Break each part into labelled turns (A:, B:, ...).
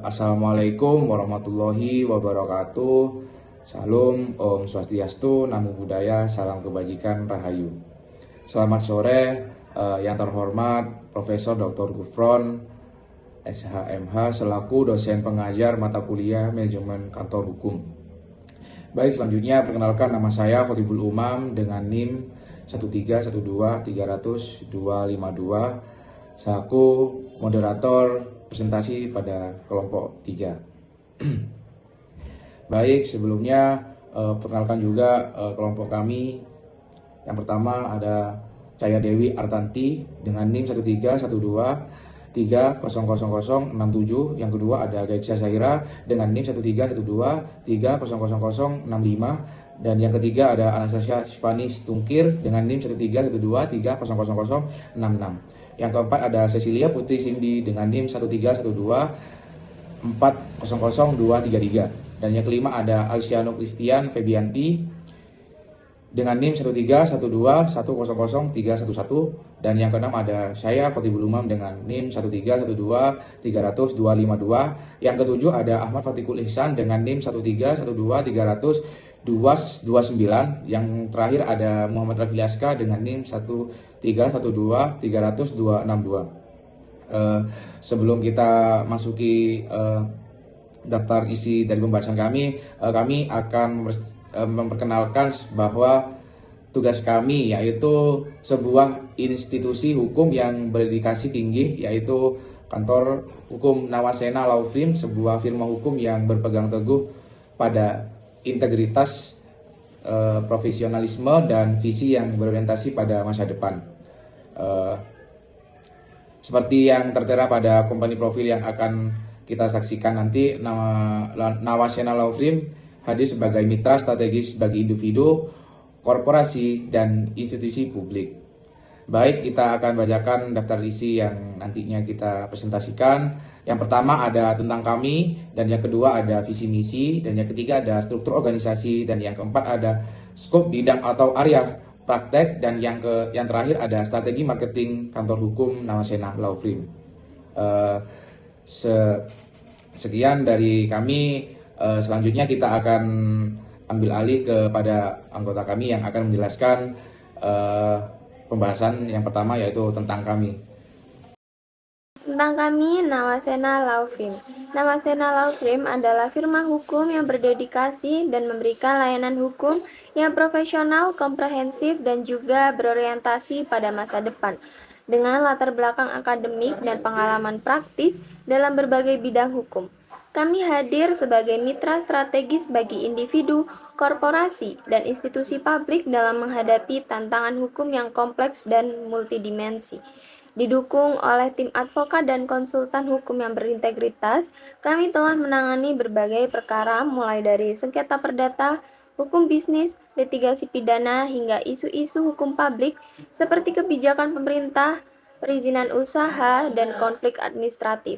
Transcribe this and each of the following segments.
A: Assalamualaikum warahmatullahi wabarakatuh. Salam, Om Swastiastu, Namo Buddhaya, salam kebajikan, Rahayu. Selamat sore, yang terhormat Profesor Dr. Gufron, SHMH, selaku dosen pengajar mata kuliah Manajemen Kantor Hukum. Baik, selanjutnya perkenalkan nama saya Khotibul Umam dengan NIM 1312300-252 selaku moderator presentasi pada kelompok 3. Baik, sebelumnya perkenalkan juga kelompok kami. Yang pertama ada Cahya Dewi Artanti dengan NIM 13123000067. Yang kedua ada Gaitsya Syaira dengan NIM 13123000065. Dan yang ketiga ada Anastasia Sifani Tungkir dengan NIM 13123000066. Yang keempat ada Cecilia Putri Cindy dengan NIM 13124000233. Dan yang kelima ada Alsiano Christian Febianti dengan NIM 13121000311. Dan yang keenam ada saya Khotibul Umam dengan NIM 13123000252. Yang ketujuh ada Ahmad Fatikul Ihsan dengan NIM 13123002229. Yang terakhir ada Muhammad Rafli Aska dengan NIM 13123000262. Sebelum kita masuki daftar isi dari pembahasan kami akan memperkenalkan bahwa tugas kami yaitu sebuah institusi hukum yang berdedikasi tinggi, yaitu Kantor Hukum Nawasena Law Firm, sebuah firma hukum yang berpegang teguh pada integritas, profesionalisme, dan visi yang berorientasi pada masa depan. Seperti yang tertera pada company profil yang akan kita saksikan nanti, Nawasena Law Firm hadir sebagai mitra strategis bagi individu, korporasi, dan institusi publik. Baik, kita akan bacakan daftar isi yang nantinya kita presentasikan. Yang pertama ada tentang kami, dan yang kedua ada visi misi, dan yang ketiga ada struktur organisasi, dan yang keempat ada skop bidang atau area praktek, dan yang terakhir ada strategi marketing kantor hukum Nawasena Law Firm. Sekian dari kami. Selanjutnya kita akan ambil alih kepada anggota kami yang akan menjelaskan pembahasan yang pertama, yaitu tentang kami.
B: Tentang kami, Nawasena Law Firm. Nawasena Law Firm adalah firma hukum yang berdedikasi dan memberikan layanan hukum yang profesional, komprehensif, dan juga berorientasi pada masa depan, dengan latar belakang akademik dan pengalaman praktis dalam berbagai bidang hukum. Kami hadir sebagai mitra strategis bagi individu, korporasi, dan institusi publik dalam menghadapi tantangan hukum yang kompleks dan multidimensi. Didukung oleh tim advokat dan konsultan hukum yang berintegritas, kami telah menangani berbagai perkara mulai dari sengketa perdata, hukum bisnis, litigasi pidana, hingga isu-isu hukum publik seperti kebijakan pemerintah, perizinan usaha, dan konflik administratif.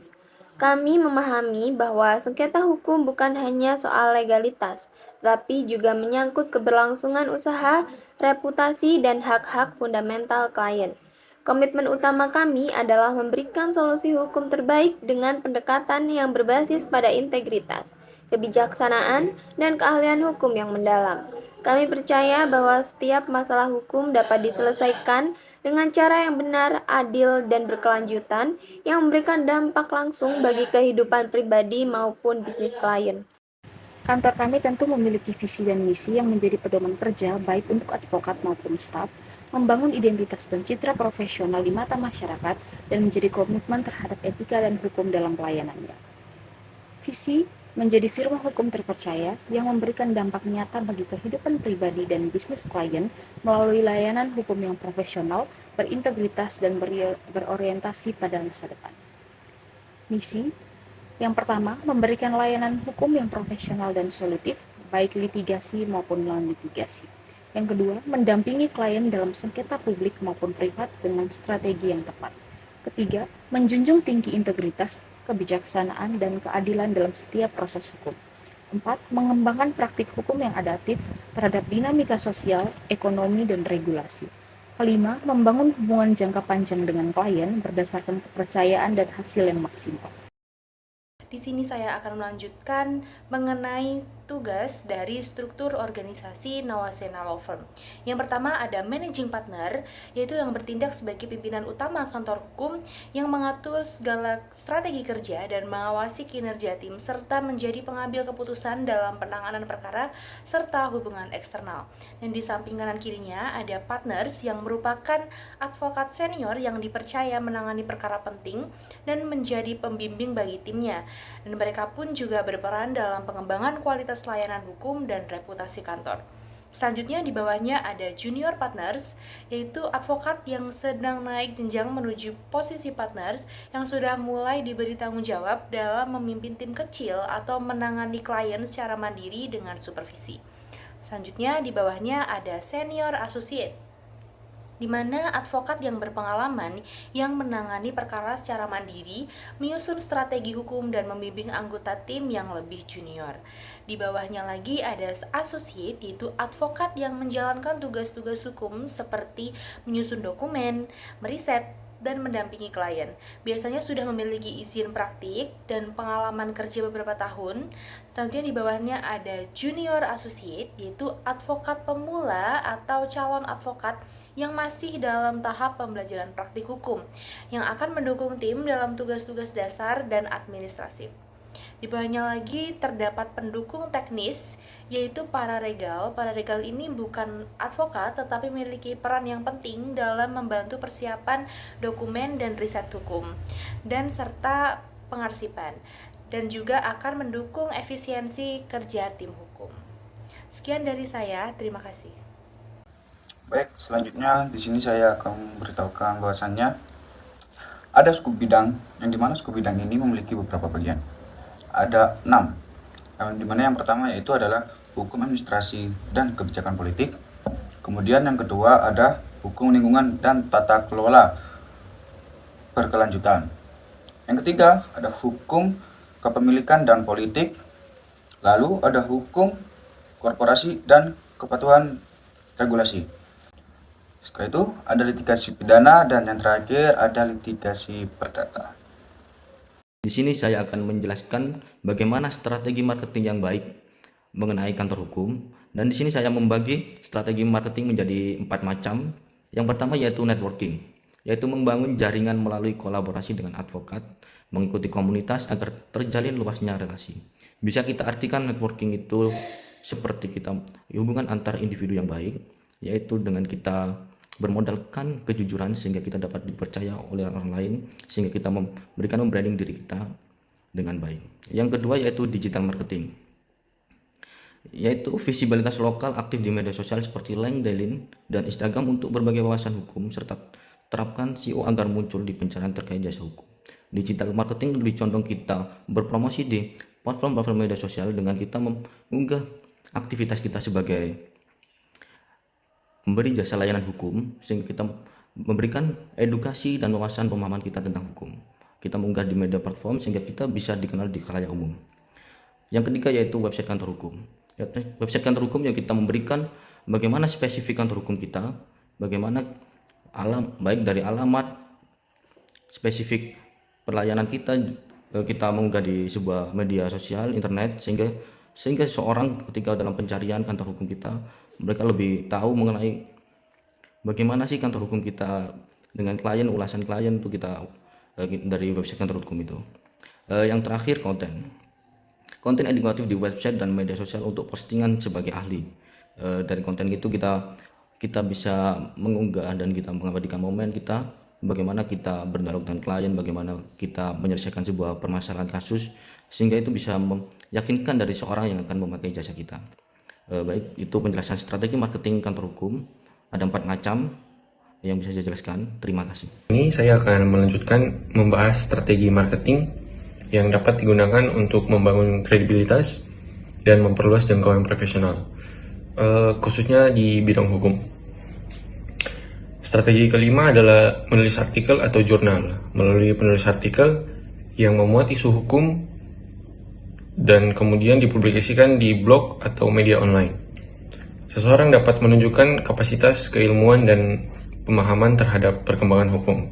B: Kami memahami bahwa sengketa hukum bukan hanya soal legalitas, tapi juga menyangkut keberlangsungan usaha, reputasi, dan hak-hak fundamental klien. Komitmen utama kami adalah memberikan solusi hukum terbaik dengan pendekatan yang berbasis pada integritas, kebijaksanaan, dan keahlian hukum yang mendalam. Kami percaya bahwa setiap masalah hukum dapat diselesaikan dengan cara yang benar, adil, dan berkelanjutan yang memberikan dampak langsung bagi kehidupan pribadi maupun bisnis klien.
C: Kantor kami tentu memiliki visi dan misi yang menjadi pedoman kerja baik untuk advokat maupun staf, membangun identitas dan citra profesional di mata masyarakat, dan menjadi komitmen terhadap etika dan hukum dalam pelayanannya. Visi menjadi firma hukum terpercaya yang memberikan dampak nyata bagi kehidupan pribadi dan bisnis klien melalui layanan hukum yang profesional, berintegritas, dan berorientasi pada masa depan. Misi yang pertama, memberikan layanan hukum yang profesional dan solutif, baik litigasi maupun non-litigasi. Yang kedua, mendampingi klien dalam sengketa publik maupun privat dengan strategi yang tepat. Ketiga, menjunjung tinggi integritas, kebijaksanaan, dan keadilan dalam setiap proses hukum. 4. Mengembangkan praktik hukum yang adaptif terhadap dinamika sosial, ekonomi, dan regulasi. Kelima, membangun hubungan jangka panjang dengan klien berdasarkan kepercayaan dan hasil yang maksimal.
D: Di sini saya akan melanjutkan mengenai tugas dari struktur organisasi Nawasena Law Firm. Yang pertama ada managing partner, yaitu yang bertindak sebagai pimpinan utama kantor hukum yang mengatur segala strategi kerja dan mengawasi kinerja tim serta menjadi pengambil keputusan dalam penanganan perkara serta hubungan eksternal. Dan di samping kanan kirinya ada partners yang merupakan advokat senior yang dipercaya menangani perkara penting dan menjadi pembimbing bagi timnya. Dan mereka pun juga berperan dalam pengembangan kualitas layanan hukum dan reputasi kantor. Selanjutnya di bawahnya ada junior partners, yaitu advokat yang sedang naik jenjang menuju posisi partners yang sudah mulai diberi tanggung jawab dalam memimpin tim kecil atau menangani klien secara mandiri dengan supervisi. Selanjutnya di bawahnya ada senior associate, di mana advokat yang berpengalaman yang menangani perkara secara mandiri, menyusun strategi hukum dan membimbing anggota tim yang lebih junior. Di bawahnya lagi ada associate, yaitu advokat yang menjalankan tugas-tugas hukum seperti menyusun dokumen, meriset, dan mendampingi klien. Biasanya sudah memiliki izin praktik dan pengalaman kerja beberapa tahun. Selanjutnya di bawahnya ada junior associate, yaitu advokat pemula atau calon advokat yang masih dalam tahap pembelajaran praktik hukum, yang akan mendukung tim dalam tugas-tugas dasar dan administratif. Di bawahnya lagi terdapat pendukung teknis, yaitu paralegal. Paralegal ini bukan advokat, tetapi memiliki peran yang penting dalam membantu persiapan dokumen dan riset hukum, dan serta pengarsipan, dan juga akan mendukung efisiensi kerja tim hukum. Sekian dari saya, terima kasih.
E: Baik, selanjutnya di sini saya akan memberitahukan bahwasannya ada skup bidang, yang dimana skup bidang ini memiliki beberapa bagian. Ada 6, yang dimana yang pertama yaitu adalah hukum administrasi dan kebijakan politik. Kemudian yang kedua ada hukum lingkungan dan tata kelola berkelanjutan. Yang ketiga ada hukum kepemilikan dan politik. Lalu ada hukum korporasi dan kepatuhan regulasi. Setelah itu ada litigasi pidana dan yang terakhir ada litigasi perdata.
F: Di sini saya akan menjelaskan bagaimana strategi marketing yang baik mengenai kantor hukum, dan di sini saya membagi strategi marketing menjadi 4 macam. Yang pertama yaitu networking, yaitu membangun jaringan melalui kolaborasi dengan advokat, mengikuti komunitas agar terjalin luasnya relasi. Bisa kita artikan networking itu seperti kita hubungan antar individu yang baik, yaitu dengan kita bermodalkan kejujuran sehingga kita dapat dipercaya oleh orang lain, sehingga kita memberikan membranding diri kita dengan baik. Yang kedua yaitu digital marketing, yaitu visibilitas lokal aktif di media sosial seperti LinkedIn dan Instagram untuk berbagai wawasan hukum, serta terapkan SEO agar muncul di pencarian terkait jasa hukum. Digital marketing lebih condong kita berpromosi di platform media sosial dengan kita mengunggah aktivitas kita sebagai memberi jasa layanan hukum, sehingga kita memberikan edukasi dan wawasan pemahaman kita tentang hukum. Kita mengunggah di media platform sehingga kita bisa dikenal di khalayak umum. Yang ketiga yaitu website kantor hukum. Website kantor hukum yang kita memberikan bagaimana spesifik kantor hukum kita, bagaimana baik dari alamat, spesifik pelayanan kita mengunggah di sebuah media sosial internet, sehingga seorang ketika dalam pencarian kantor hukum kita, mereka lebih tahu mengenai bagaimana sih kantor hukum kita dengan klien, ulasan klien itu kita dari website kantor hukum itu. Yang terakhir konten edukatif di website dan media sosial untuk postingan sebagai ahli. Dari konten itu kita bisa mengunggah dan kita mengabadikan momen kita, bagaimana kita berdialog dengan klien, bagaimana kita menyelesaikan sebuah permasalahan kasus, sehingga itu bisa meyakinkan dari seorang yang akan memakai jasa kita. Baik, itu penjelasan strategi marketing kantor hukum. Ada 4 macam yang bisa saya jelaskan. Terima kasih.
G: Ini saya akan melanjutkan membahas strategi marketing yang dapat digunakan untuk membangun kredibilitas dan memperluas jangkauan profesional, khususnya di bidang hukum. Strategi kelima adalah menulis artikel atau jurnal. Melalui penulis artikel yang memuat isu hukum dan kemudian dipublikasikan di blog atau media online. Seseorang dapat menunjukkan kapasitas keilmuan dan pemahaman terhadap perkembangan hukum.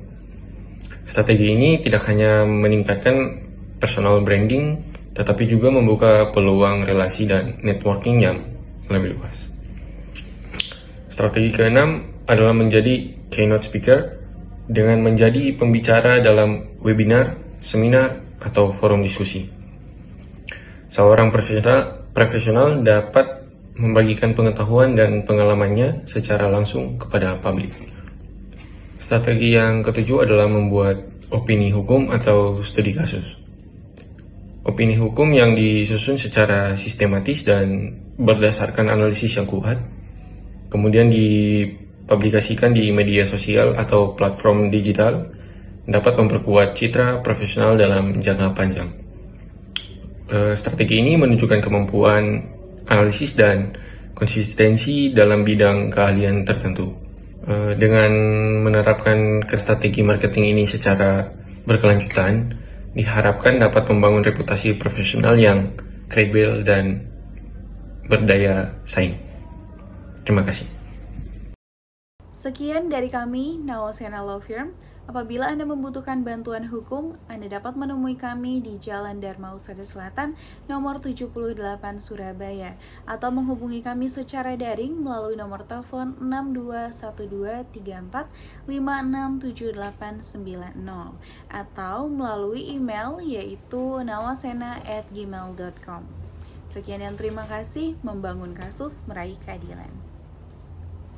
G: Strategi ini tidak hanya meningkatkan personal branding, tetapi juga membuka peluang relasi dan networking yang lebih luas. Strategi keenam adalah menjadi keynote speaker dengan menjadi pembicara dalam webinar, seminar, atau forum diskusi. Seorang profesional dapat membagikan pengetahuan dan pengalamannya secara langsung kepada publik. Strategi yang ketujuh adalah membuat opini hukum atau studi kasus. Opini hukum yang disusun secara sistematis dan berdasarkan analisis yang kuat, kemudian dipublikasikan di media sosial atau platform digital, dapat memperkuat citra profesional dalam jangka panjang. Strategi ini menunjukkan kemampuan analisis dan konsistensi dalam bidang keahlian tertentu. Dengan menerapkan strategi marketing ini secara berkelanjutan, diharapkan dapat membangun reputasi profesional yang kredibel dan berdaya saing. Terima kasih.
H: Sekian dari kami, Nawasena Law Firm. Apabila Anda membutuhkan bantuan hukum, Anda dapat menemui kami di Jalan Dharma Husada Selatan, nomor 78 Surabaya, atau menghubungi kami secara daring melalui nomor telepon 621234567890 atau melalui email yaitu nawasena@gmail.com. Sekian dan terima kasih. Membangun kasus, meraih keadilan.